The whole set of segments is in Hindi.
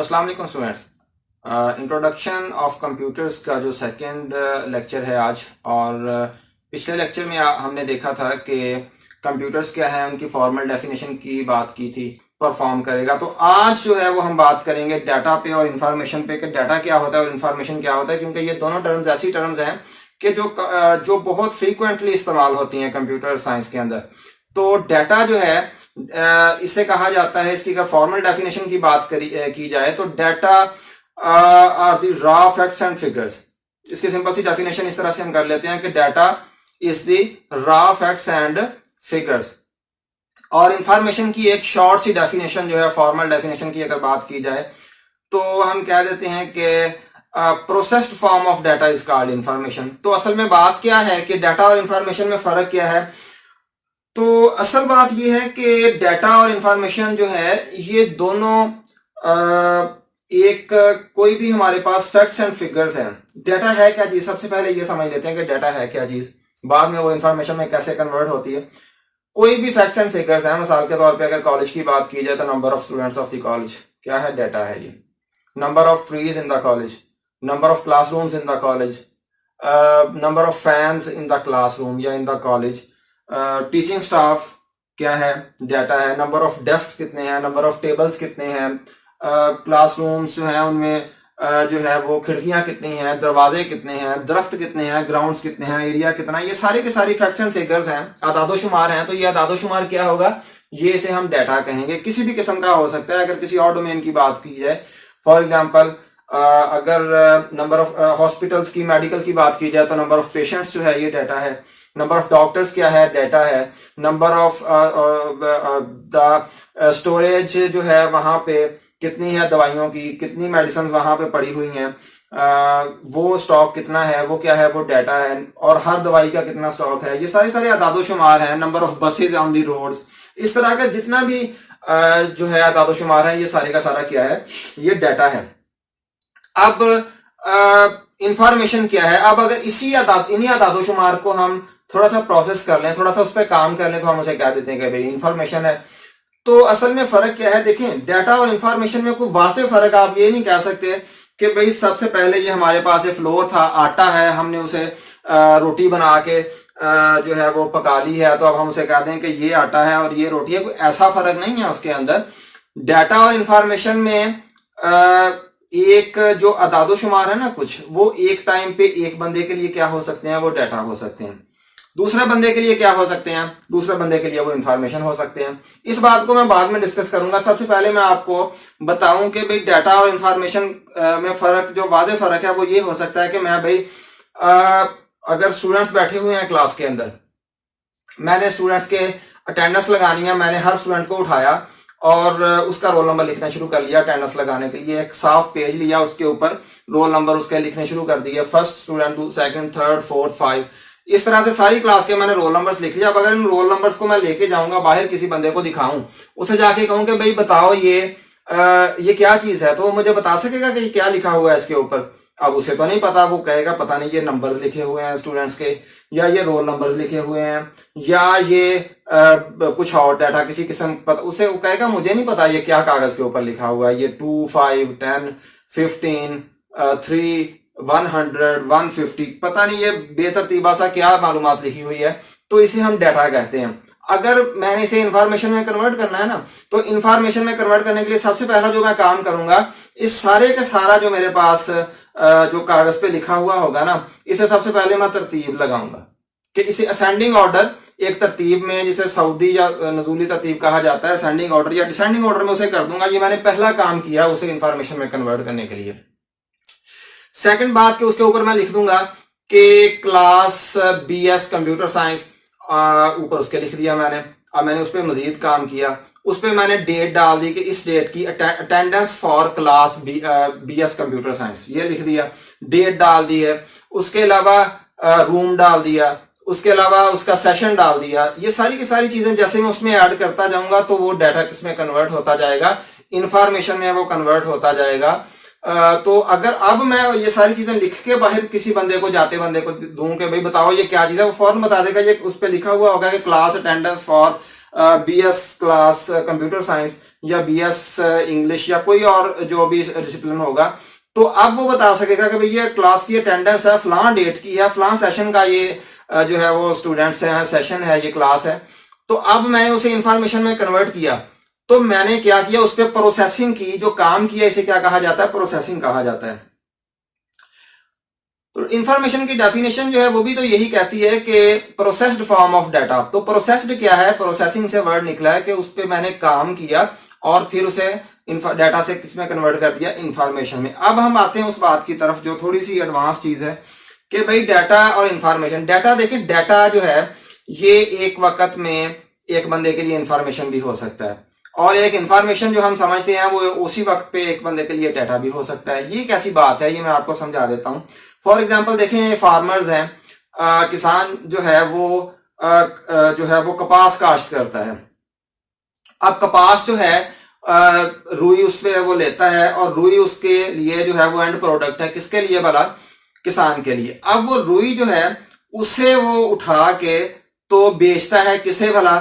अस्सलाम वालेकुम स्टूडेंट्स। इंट्रोडक्शन ऑफ कंप्यूटर्स का जो सेकंड लेक्चर है आज। और पिछले लेक्चर में हमने देखा था कि कंप्यूटर्स क्या है, उनकी फॉर्मल डेफिनेशन की बात की थी, परफॉर्म करेगा। तो आज जो है वो हम बात करेंगे डाटा पे और इंफॉर्मेशन पे कि डाटा क्या होता है और इंफॉर्मेशन क्या होता है, क्योंकि ये दोनों टर्म्स ऐसी टर्म्स हैं कि जो बहुत फ्रीक्वेंटली इस्तेमाल होती हैं कंप्यूटर साइंस के अंदर। तो डाटा जो है इसे कहा जाता है, इसकी अगर फॉर्मल डेफिनेशन की बात की जाए तो data are the raw facts and figures. इसकी सिंपल सी डेफिनेशन इस तरह से हम कर लेते हैं कि data is the raw facts and figures. और इंफॉर्मेशन की एक शॉर्ट सी डेफिनेशन जो है, फॉर्मल डेफिनेशन की अगर बात की जाए तो हम कह देते हैं कि processed form of data is called information. तो असल में बात क्या है कि डाटा और इंफॉर्मेशन में फर्क क्या है। तो असल बात यह है कि डाटा और इंफॉर्मेशन जो है ये दोनों एक कोई भी हमारे पास फैक्ट्स एंड फिगर्स हैं। डाटा है क्या चीज, सबसे पहले ये समझ लेते हैं कि डाटा है क्या चीज, बाद में वो इंफॉर्मेशन में कैसे कन्वर्ट होती है। कोई भी फैक्ट्स एंड फिगर्स हैं। मिसाल के तौर पे अगर कॉलेज की बात की जाए तो number of students of the college क्या है, डाटा है ये। Number of trees in the college, number of classrooms in the college, number of fans in the classroom या in the college, teaching staff क्या है, डाटा है। नंबर ऑफ डेस्क कितने हैं, नंबर ऑफ टेबल्स कितने हैं, क्लासरूम्स जो हैं उनमें जो है वो खिड़कियां कितनी हैं, दरवाजे कितने हैं, दरख्त कितने हैं, ग्राउंड्स कितने हैं, एरिया कितना है। ये सारी की सारी फैक्ट्स एंड फिगर्स हैं, आदादोशुमार हैं। तो ये आदादोशुमार क्या होगा, ये इसे हम डाटा कहेंगे। किसी भी किस्म का हो सकता है। अगर किसी और डोमेन की बात की जाए, फॉर एग्जाम्पल अगर नंबर ऑफ हॉस्पिटल्स की, मेडिकल की बात की जाए तो नंबर ऑफ पेशेंट्स जो है ये डाटा है। नंबर ऑफ डॉक्टर्स क्या है, डाटा है। नंबर ऑफ द स्टोरेज जो है वहां पे कितनी है दवाइयों की, कितनी मेडिसिन वहां पे पड़ी हुई हैं, वो स्टॉक कितना है, वो क्या है, वो डाटा है। और हर दवाई का कितना स्टॉक है, ये सारे आदादोशुमार हैं। Number of buses on the roads, इस तरह का जितना भी जो है आदादोशुमार है, ये सारे का सारा क्या है, ये डाटा है। अब इंफॉर्मेशन क्या है। अब अगर इन्हीं आदादोशुमार को हम थोड़ा सा प्रोसेस कर लें, थोड़ा सा उस पर काम कर लें, तो हम उसे क्या देते हैं कि भाई इंफॉर्मेशन है। तो असल में फर्क क्या है, देखें डाटा और इंफॉर्मेशन में कोई वाज़ेह फर्क आप ये नहीं कह सकते कि भाई सबसे पहले ये हमारे पास एक फ्लोर था, आटा है, हमने उसे रोटी बना के जो है वो पका ली है, तो अब हम उसे कह दें कि ये आटा है और ये रोटी है। कोई ऐसा फर्क नहीं है उसके अंदर। डाटा और इंफॉर्मेशन में एक जो अदादोशुमार है ना कुछ, वो एक टाइम पे एक बंदे के लिए क्या हो सकते हैं, वो डाटा हो सकते हैं। दूसरे बंदे के लिए क्या हो सकते हैं, दूसरे बंदे के लिए वो इंफॉर्मेशन हो सकते हैं। इस बात को मैं बाद में डिस्कस करूंगा। सबसे पहले मैं आपको बताऊं कि भाई डाटा और इंफॉर्मेशन में फर्क, जो वादे फर्क है, वो ये हो सकता है कि मैं भाई अगर स्टूडेंट्स बैठे हुए हैं क्लास के अंदर, मैंने स्टूडेंट्स के अटेंडेंस लगानी है, मैंने हर स्टूडेंट को उठाया और उसका रोल नंबर लिखना शुरू कर लिया। अटेंडेंस लगाने के लिए एक साफ पेज लिया, उसके ऊपर रोल नंबर उसके लिखने शुरू कर दिए, first student, second, third, fourth, 5, इस तरह से सारी क्लास के मैंने रोल नंबर्स लिख लिया। अब अगर इन रोल नंबर्स को मैं लेके जाऊंगा बाहर, किसी बंदे को दिखाऊं, उसे जाके कहूं कि भाई बताओ ये क्या चीज है, तो वो मुझे बता सकेगा कि क्या लिखा हुआ है इसके ऊपर। अब उसे तो नहीं पता, वो कहेगा पता नहीं ये नंबर्स लिखे हुए हैं स्टूडेंट्स के, या ये रोल नंबर्स लिखे हुए हैं, या ये कुछ और डाटा किसी किस्म पता, उसे वो कहेगा मुझे नहीं पता ये क्या कागज के ऊपर लिखा हुआ है, ये 2, 5, 10, 15, 3, 100, 150, पता नहीं ये बेतरतीबा सा क्या मालूमात लिखी हुई है। तो इसे हम डाटा कहते हैं। अगर मैंने इसे इंफॉर्मेशन में कन्वर्ट करना है ना, तो इंफॉर्मेशन में कन्वर्ट करने के लिए सबसे पहला जो मैं काम करूंगा, इस सारे का सारा जो मेरे पास जो कागज पे लिखा हुआ होगा ना, इसे सबसे पहले मैं तरतीब लगाऊंगा कि इसे असेंडिंग ऑर्डर, एक तरतीब में, जिसे सऊदी या नजूली तरतीब कहा जाता है, असेंडिंग ऑर्डर या डिसेंडिंग ऑर्डर में उसे कर दूंगा। ये मैंने पहला काम किया उसे इंफॉर्मेशन में कन्वर्ट करने के लिए। सेकंड बात कि उसके ऊपर मैं लिख दूंगा कि क्लास BS कंप्यूटर साइंस, ऊपर उसके लिख दिया मैंने। अब मैंने उस पर मजीद काम किया, उस पर मैंने डेट डाल दी कि इस डेट की attendance for class BS computer science, ये लिख दिया, डेट डाल दी है। उसके अलावा रूम डाल दिया, उसके अलावा उसका सेशन डाल दिया। ये सारी की सारी चीजें जैसे मैं उसमें ऐड करता जाऊंगा तो वो डाटा किसमें कन्वर्ट होता जाएगा, इंफॉर्मेशन में वो कन्वर्ट होता जाएगा। तो अगर अब मैं ये सारी चीजें लिख के बाहर किसी बंदे को, जाते बंदे को दूं कि भाई बताओ ये क्या चीज है, वो फौरन बता देगा। ये उस पर लिखा हुआ होगा कि class attendance for BS class computer science या बीएस इंग्लिश या कोई और जो भी डिसिप्लिन होगा, तो अब वो बता सकेगा कि भाई ये क्लास की अटेंडेंस है, फलां डेट की है, फलां सेशन का ये जो है वो स्टूडेंट्स हैं, सेशन है, ये क्लास है। तो अब मैंने उसे इंफॉर्मेशन में कन्वर्ट किया, तो मैंने क्या किया, उस पर प्रोसेसिंग की, जो काम किया इसे क्या कहा जाता है, प्रोसेसिंग कहा जाता है। तो इंफॉर्मेशन की डेफिनेशन जो है वो भी तो यही कहती है कि प्रोसेस्ड फॉर्म ऑफ डाटा। तो प्रोसेस्ड क्या है, प्रोसेसिंग से वर्ड निकला है कि उस पर मैंने काम किया और फिर उसे डाटा से किसमें कन्वर्ट कर दिया, इंफॉर्मेशन में। अब हम आते हैं उस बात की तरफ जो थोड़ी सी एडवांस चीज है कि भाई डाटा और इंफॉर्मेशन। डाटा देखिए, डाटा जो है ये एक वक्त में एक बंदे के लिए इंफॉर्मेशन भी हो सकता है, और एक इंफॉर्मेशन जो हम समझते हैं वो उसी वक्त पे एक बंदे के लिए डाटा भी हो सकता है। ये कैसी बात है, ये मैं आपको समझा देता हूं। फॉर एग्जाम्पल देखें, फार्मर्स हैं, किसान जो है वो कपास काश्त करता है। अब कपास जो है रुई उससे वो लेता है, और रुई उसके लिए जो है वो एंड प्रोडक्ट है, किसके लिए भला, किसान के लिए। अब वो रुई जो है उसे वो उठा के तो बेचता है किसे भला,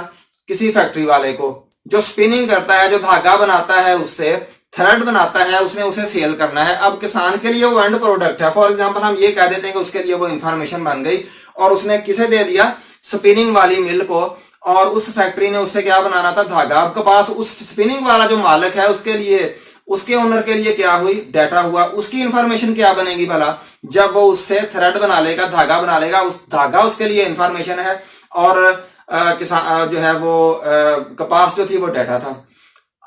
किसी फैक्ट्री वाले को, जो स्पिनिंग करता है, जो धागा बनाता है, उससे थ्रेड बनाता है, उसने उसे सेल करना है। अब किसान के लिए वो एंड प्रोडक्ट है। फॉर एग्जांपल हम ये कह देते हैं कि उसके लिए वो इंफॉर्मेशन बन गई, और उसने किसे दे दिया, स्पिनिंग वाली मिल को, और उस फैक्ट्री ने उससे क्या बनाना था, धागा। अब कपास उस स्पिनिंग वाला जो मालिक है उसके लिए, उसके ओनर के लिए क्या हुई, डाटा हुआ। उसकी इंफॉर्मेशन क्या बनेगी भला, जब वो उससे थ्रेड बना लेगा, धागा बना लेगा, उस धागा उसके लिए इंफॉर्मेशन है, और किसान जो है वो कपास जो थी वो डाटा था।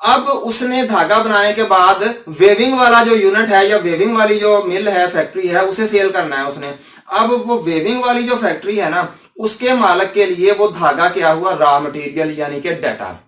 अब उसने धागा बनाने के बाद वेविंग वाला जो यूनिट है, या वेविंग वाली जो मिल है, फैक्ट्री है, उसे सेल करना है उसने। अब वो वेविंग वाली जो फैक्ट्री है ना, उसके मालिक के लिए वो धागा क्या हुआ, रॉ मटेरियल यानी कि डाटा।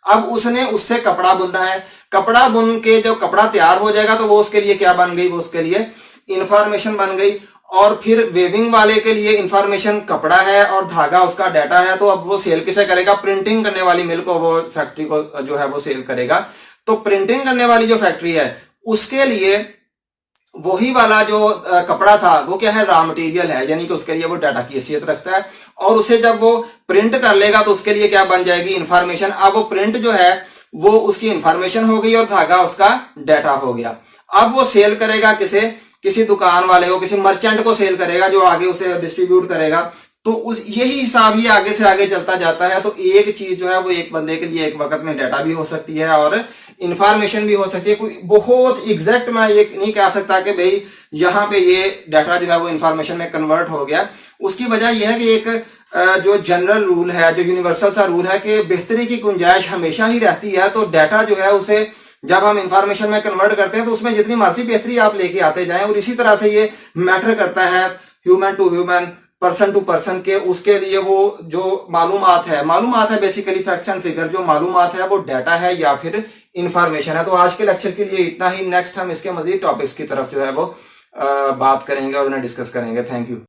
अब उसने उससे कपड़ा बुनना है, कपड़ा बुन के जब कपड़ा तैयार हो जाएगा तो वो उसके लिए क्या बन गई, वो उसके लिए इंफॉर्मेशन बन गई। और फिर वेविंग वाले के लिए इंफॉर्मेशन कपड़ा है और धागा उसका डाटा है, तो अब वो सेल किसे करेगा, प्रिंटिंग करने वाली मिल को, वो फैक्ट्री को जो है वो सेल करेगा। तो प्रिंटिंग करने वाली जो फैक्ट्री है उसके लिए वही वाला जो कपड़ा था वो क्या है, रॉ मटेरियल है, यानी कि उसके लिए वो डाटा की हैसियत रखता है। और उसे जब वो प्रिंट कर लेगा तो उसके लिए क्या बन जाएगी, इंफॉर्मेशन। अब वो प्रिंट जो है वो उसकी इंफॉर्मेशन हो गई और धागा उसका डाटा हो गया। अब वो सेल करेगा किसे, किसी दुकान वाले को, किसी मर्चेंट को सेल करेगा, जो आगे उसे डिस्ट्रीब्यूट करेगा। तो उस यही हिसाब ये आगे से आगे चलता जाता है। तो एक चीज जो है वो एक बंदे के लिए एक वक्त में डाटा भी हो सकती है और इंफॉर्मेशन भी हो सकती है। कोई बहुत एग्जैक्ट मैं ये नहीं कह सकता कि भाई यहाँ पे ये डाटा जो है वो इंफॉर्मेशन में कन्वर्ट हो गया। उसकी वजह यह है कि एक जो जनरल रूल है, जो यूनिवर्सल सा रूल है कि बेहतरी की गुंजाइश हमेशा ही रहती है। तो डाटा जो है उसे जब हम इंफॉर्मेशन में कन्वर्ट करते हैं तो उसमें जितनी मर्जी बेहतरी आप लेके आते जाएं, और इसी तरह से ये मैटर करता है human to human, person to person के। उसके लिए वो जो मालूमात है बेसिकली फैक्ट्स एंड फिगर, जो मालूमात है वो डाटा है या फिर इंफॉर्मेशन है। तो आज के लेक्चर के लिए इतना ही। नेक्स्ट हम इसके मजीद टॉपिक्स की तरफ जो है वो बात करेंगे और उन्हें डिस्कस करेंगे। Thank you.